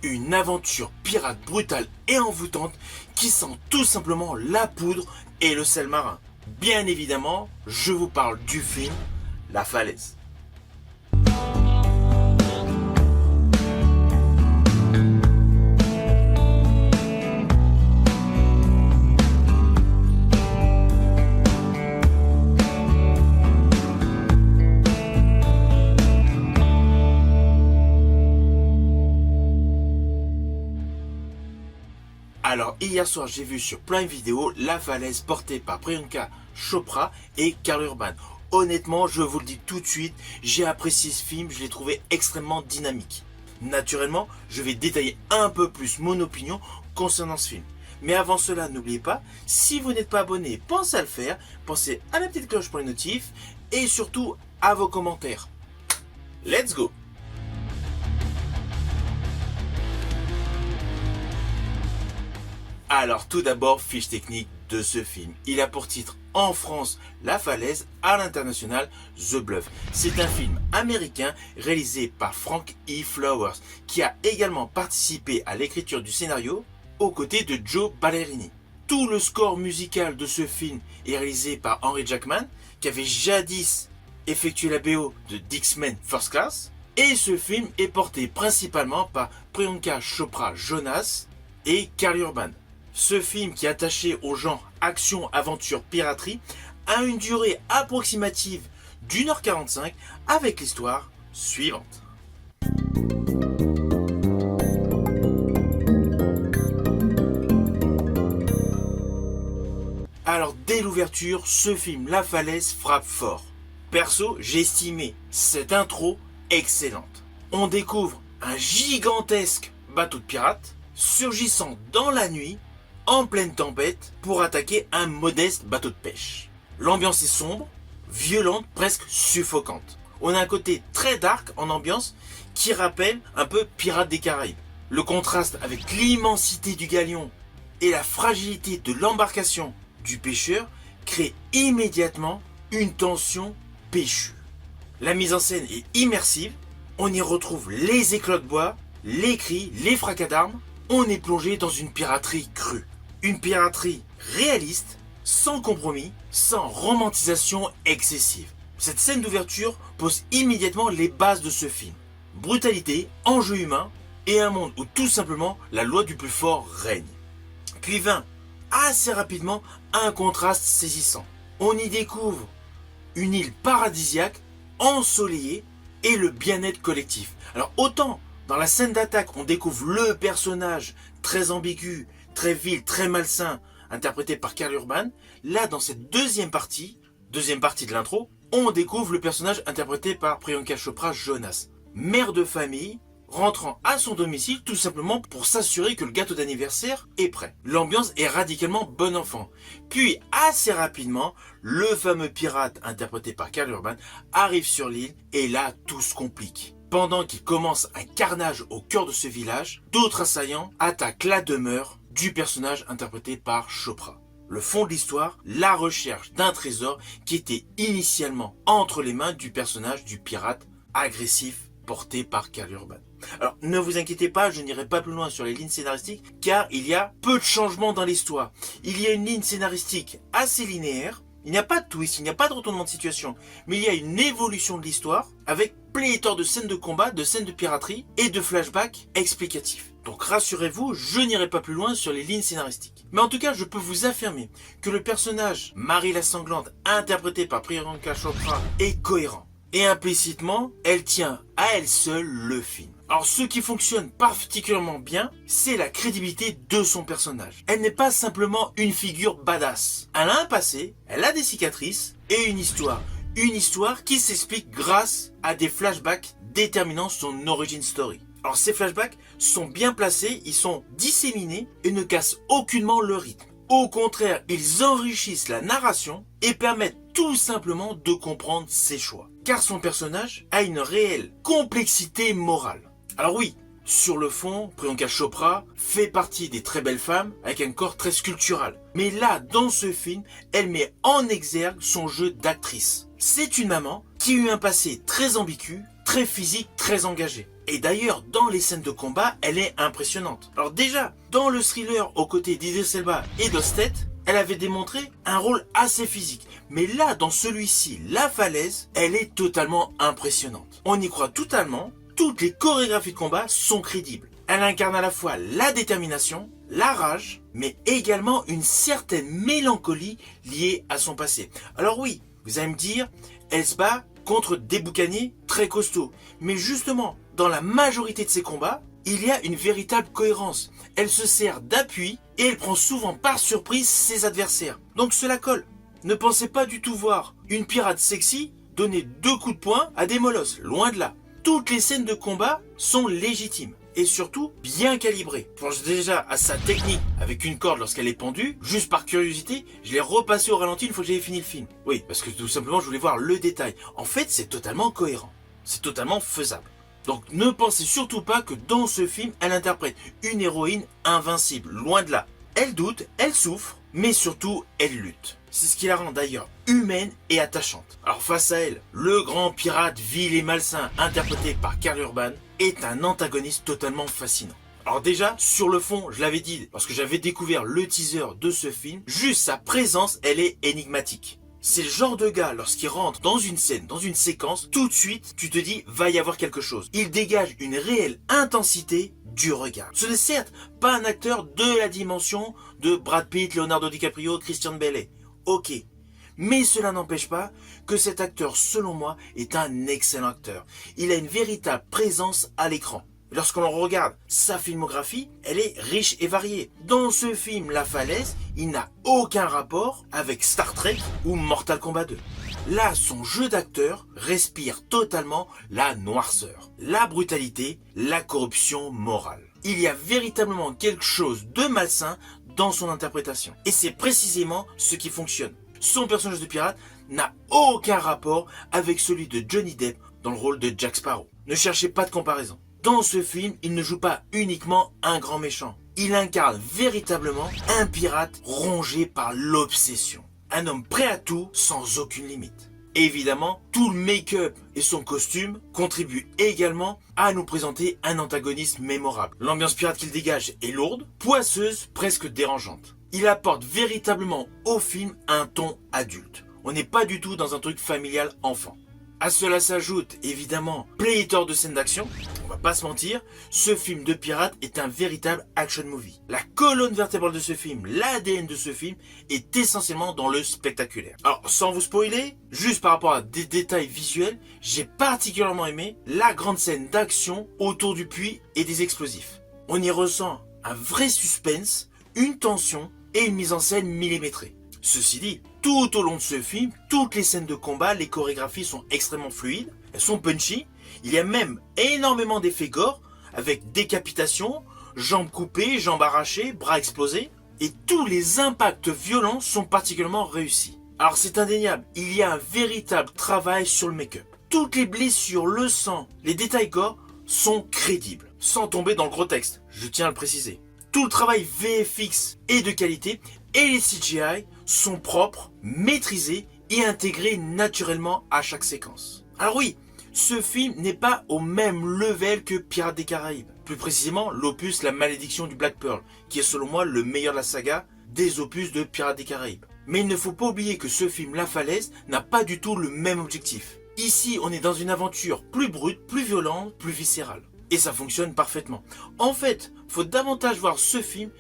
Une aventure pirate brutale et envoûtante qui sent tout simplement la poudre et le sel marin. Bien évidemment, je vous parle du film La Falaise. Alors hier soir j'ai vu sur Prime Video La Falaise portée par Priyanka Chopra et Karl Urban. Honnêtement, je vous le dis tout de suite, j'ai apprécié ce film, je l'ai trouvé extrêmement dynamique. Naturellement, je vais détailler un peu plus mon opinion concernant ce film. Mais avant cela, n'oubliez pas, si vous n'êtes pas abonné, pensez à le faire, pensez à la petite cloche pour les notifs et surtout à vos commentaires. Let's go! Alors tout d'abord, fiche technique de ce film. Il a pour titre en France La Falaise, à l'international The Bluff. C'est un film américain réalisé par Frank E. Flowers qui a également participé à l'écriture du scénario aux côtés de Joe Ballerini. Tout le score musical de ce film est réalisé par Henry Jackman qui avait jadis effectué la BO de Dixman First Class. Et ce film est porté principalement par Priyanka Chopra Jonas et Karl Urban. Ce film qui est attaché au genre action, aventure, piraterie a une durée approximative d'1h45 avec l'histoire suivante. Alors dès l'ouverture, ce film La Falaise frappe fort. Perso, j'ai estimé cette intro excellente. On découvre un gigantesque bateau de pirates surgissant dans la nuit en pleine tempête pour attaquer un modeste bateau de pêche. L'ambiance est sombre, violente, presque suffocante. On a un côté très dark en ambiance qui rappelle un peu Pirates des Caraïbes. Le contraste avec l'immensité du galion et la fragilité de l'embarcation du pêcheur crée immédiatement une tension péchue. La mise en scène est immersive, on y retrouve les éclats de bois, les cris, les fracas d'armes. On est plongé dans une piraterie crue. Une piraterie réaliste, sans compromis, sans romantisation excessive. Cette scène d'ouverture pose immédiatement les bases de ce film. Brutalité, enjeu humain et un monde où tout simplement la loi du plus fort règne. Puis vint assez rapidement un contraste saisissant. On y découvre une île paradisiaque, ensoleillée et le bien-être collectif. Alors autant dans la scène d'attaque, on découvre le personnage très ambigu, très vil, très malsain, interprété par Karl Urban. Là, dans cette deuxième partie de l'intro, on découvre le personnage interprété par Priyanka Chopra Jonas, mère de famille, rentrant à son domicile tout simplement pour s'assurer que le gâteau d'anniversaire est prêt. L'ambiance est radicalement bon enfant. Puis, assez rapidement, le fameux pirate interprété par Karl Urban arrive sur l'île et là, tout se complique. Pendant qu'il commence un carnage au cœur de ce village, d'autres assaillants attaquent la demeure du personnage interprété par Chopra. Le fond de l'histoire, la recherche d'un trésor qui était initialement entre les mains du personnage du pirate agressif porté par Karl Urban. Alors ne vous inquiétez pas, je n'irai pas plus loin sur les lignes scénaristiques car il y a peu de changements dans l'histoire. Il y a une ligne scénaristique assez linéaire. Il n'y a pas de twist, il n'y a pas de retournement de situation, mais il y a une évolution de l'histoire avec pléthore de scènes de combat, de scènes de piraterie et de flashbacks explicatifs. Donc rassurez-vous, je n'irai pas plus loin sur les lignes scénaristiques. Mais en tout cas, je peux vous affirmer que le personnage Marie la Sanglante, interprété par Priyanka Chopra, est cohérent. Et implicitement, elle tient à elle seule le film. Alors ce qui fonctionne particulièrement bien, c'est la crédibilité de son personnage. Elle n'est pas simplement une figure badass. Elle a un passé, elle a des cicatrices et une histoire. Une histoire qui s'explique grâce à des flashbacks déterminant son origin story. Alors ces flashbacks sont bien placés, ils sont disséminés et ne cassent aucunement le rythme. Au contraire, ils enrichissent la narration et permettent tout simplement de comprendre ses choix. Car son personnage a une réelle complexité morale. Alors oui, sur le fond, Priyanka Chopra fait partie des très belles femmes avec un corps très sculptural. Mais là, dans ce film, elle met en exergue son jeu d'actrice. C'est une maman qui a eu un passé très ambigu, très physique, très engagée. Et d'ailleurs, dans les scènes de combat, elle est impressionnante. Alors déjà, dans le thriller aux côtés d'Idris Elba et d'Ostet, elle avait démontré un rôle assez physique. Mais là, dans celui-ci, La Falaise, elle est totalement impressionnante. On y croit totalement, toutes les chorégraphies de combat sont crédibles. Elle incarne à la fois la détermination, la rage, mais également une certaine mélancolie liée à son passé. Alors oui, vous allez me dire, elle se bat contre des boucaniers très costauds. Mais justement, dans la majorité de ses combats, il y a une véritable cohérence. Elle se sert d'appui et elle prend souvent par surprise ses adversaires. Donc cela colle. Ne pensez pas du tout voir une pirate sexy donner 2 coups de poing à des molosses, loin de là. Toutes les scènes de combat sont légitimes et surtout bien calibrées. Je pense déjà à sa technique avec une corde lorsqu'elle est pendue. Juste par curiosité, je l'ai repassé au ralenti une fois que j'avais fini le film. Oui, parce que tout simplement je voulais voir le détail. En fait, c'est totalement cohérent. C'est totalement faisable. Donc ne pensez surtout pas que dans ce film, elle interprète une héroïne invincible. Loin de là. Elle doute, elle souffre, mais surtout elle lutte. C'est ce qui la rend d'ailleurs humaine et attachante. Alors face à elle, le grand pirate vil et malsain interprété par Karl Urban est un antagoniste totalement fascinant. Alors déjà, sur le fond, je l'avais dit, parce que j'avais découvert le teaser de ce film, juste sa présence, elle est énigmatique. C'est le genre de gars, lorsqu'il rentre dans une scène, dans une séquence, tout de suite, tu te dis, va y avoir quelque chose. Il dégage une réelle intensité du regard. Ce n'est certes pas un acteur de la dimension de Brad Pitt, Leonardo DiCaprio, Christian Bale. Ok. Mais cela n'empêche pas que cet acteur, selon moi, est un excellent acteur. Il a une véritable présence à l'écran. Lorsqu'on regarde sa filmographie, elle est riche et variée. Dans ce film, La Falaise, il n'a aucun rapport avec Star Trek ou Mortal Kombat 2. Là, son jeu d'acteur respire totalement la noirceur, la brutalité, la corruption morale. Il y a véritablement quelque chose de malsain dans son interprétation. Et c'est précisément ce qui fonctionne. Son personnage de pirate n'a aucun rapport avec celui de Johnny Depp dans le rôle de Jack Sparrow. Ne cherchez pas de comparaison. Dans ce film, il ne joue pas uniquement un grand méchant. Il incarne véritablement un pirate rongé par l'obsession. Un homme prêt à tout sans aucune limite. Évidemment, tout le make-up et son costume contribuent également à nous présenter un antagoniste mémorable. L'ambiance pirate qu'il dégage est lourde, poisseuse, presque dérangeante. Il apporte véritablement au film un ton adulte. On n'est pas du tout dans un truc familial enfant. À cela s'ajoute évidemment pléthore de scènes d'action. On va pas se mentir, ce film de pirate est un véritable action movie. La colonne vertébrale de ce film, l'ADN de ce film, est essentiellement dans le spectaculaire. Alors sans vous spoiler, juste par rapport à des détails visuels, j'ai particulièrement aimé la grande scène d'action autour du puits et des explosifs. On y ressent un vrai suspense, une tension et une mise en scène millimétrée. Ceci dit, tout au long de ce film, toutes les scènes de combat, les chorégraphies sont extrêmement fluides, elles sont punchy, il y a même énormément d'effets gore, avec décapitation, jambes coupées, jambes arrachées, bras explosés, et tous les impacts violents sont particulièrement réussis. Alors c'est indéniable, il y a un véritable travail sur le make-up. Toutes les blessures, le sang, les détails gore sont crédibles, sans tomber dans le gros texte, je tiens à le préciser. Tout le travail VFX est de qualité, et les CGI sont propres, maîtrisés et intégrés naturellement à chaque séquence. Alors oui, ce film n'est pas au même level que Pirates des Caraïbes. Plus précisément, l'opus La Malédiction du Black Pearl, qui est selon moi le meilleur de la saga des opus de Pirates des Caraïbes. Mais il ne faut pas oublier que ce film La Falaise n'a pas du tout le même objectif. Ici, on est dans une aventure plus brute, plus violente, plus viscérale. Et ça fonctionne parfaitement. En fait, faut davantage voir ce film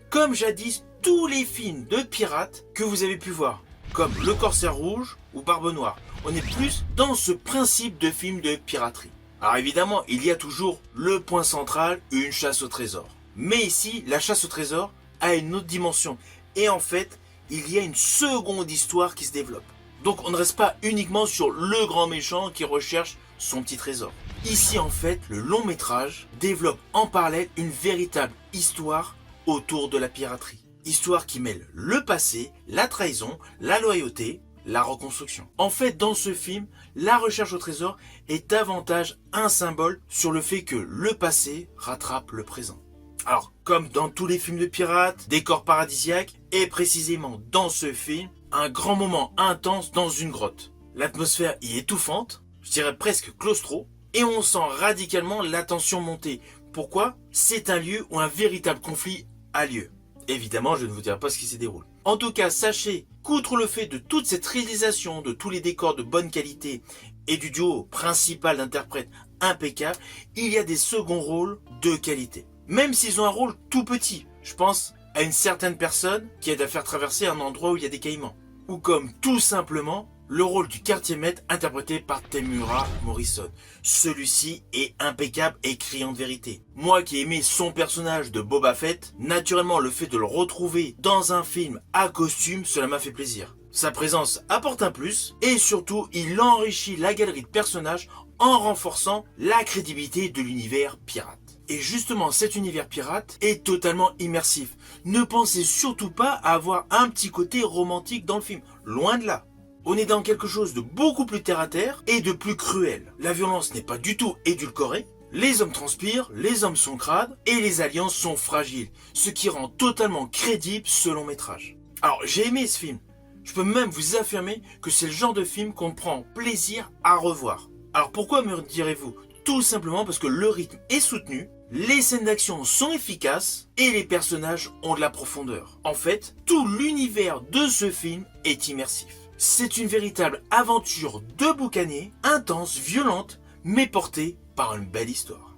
comme jadis tous les films de pirates que vous avez pu voir, comme Le Corsaire Rouge ou Barbe Noire. On est plus dans ce principe de film de piraterie. Alors évidemment, il y a toujours le point central, une chasse au trésor. Mais ici, la chasse au trésor a une autre dimension. Et en fait, il y a une seconde histoire qui se développe. Donc on ne reste pas uniquement sur le grand méchant qui recherche son petit trésor. Ici en fait, le long métrage développe en parallèle une véritable histoire autour de la piraterie. Histoire qui mêle le passé, la trahison, la loyauté, la reconstruction. En fait, dans ce film, la recherche au trésor est davantage un symbole sur le fait que le passé rattrape le présent. Alors, comme dans tous les films de pirates, décor paradisiaque, et précisément dans ce film, un grand moment intense dans une grotte. L'atmosphère y est étouffante, je dirais presque claustro, et on sent radicalement la tension monter. Pourquoi? C'est un lieu où un véritable conflit a lieu. Évidemment, je ne vous dirai pas ce qui s'y déroule. En tout cas, sachez qu'outre le fait de toute cette réalisation, de tous les décors de bonne qualité et du duo principal d'interprètes impeccable, il y a des seconds rôles de qualité. Même s'ils ont un rôle tout petit, je pense à une certaine personne qui aide à faire traverser un endroit où il y a des caïmans. Ou comme tout simplement le rôle du quartier-maître interprété par Temuera Morrison. Celui-ci est impeccable et criant de vérité. Moi qui aimais son personnage de Boba Fett, naturellement le fait de le retrouver dans un film à costume, cela m'a fait plaisir. Sa présence apporte un plus et surtout il enrichit la galerie de personnages en renforçant la crédibilité de l'univers pirate. Et justement, cet univers pirate est totalement immersif. Ne pensez surtout pas à avoir un petit côté romantique dans le film. Loin de là. On est dans quelque chose de beaucoup plus terre-à-terre et de plus cruel. La violence n'est pas du tout édulcorée. Les hommes transpirent, les hommes sont crades et les alliances sont fragiles. Ce qui rend totalement crédible ce long métrage. Alors, j'ai aimé ce film. Je peux même vous affirmer que c'est le genre de film qu'on prend plaisir à revoir. Alors pourquoi me direz-vous? Tout simplement parce que le rythme est soutenu, les scènes d'action sont efficaces et les personnages ont de la profondeur. En fait, tout l'univers de ce film est immersif. C'est une véritable aventure de boucané, intense, violente, mais portée par une belle histoire.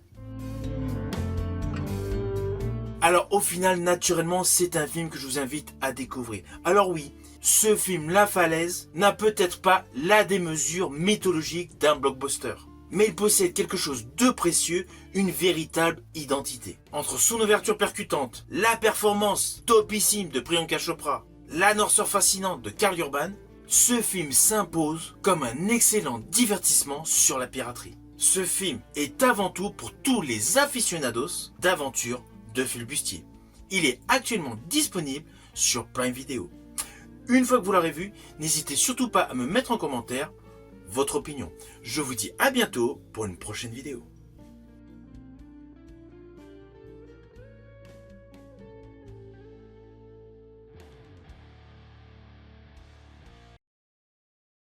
Alors au final, naturellement, c'est un film que je vous invite à découvrir. Alors oui, ce film La Falaise n'a peut-être pas la démesure mythologique d'un blockbuster. Mais il possède quelque chose de précieux, une véritable identité. Entre son ouverture percutante, la performance topissime de Priyanka Chopra, la noirceur fascinante de Karl Urban, ce film s'impose comme un excellent divertissement sur la piraterie. Ce film est avant tout pour tous les aficionados d'aventure de flibustier. Il est actuellement disponible sur Prime Video. Une fois que vous l'aurez vu, n'hésitez surtout pas à me mettre en commentaire votre opinion. Je vous dis à bientôt pour une prochaine vidéo.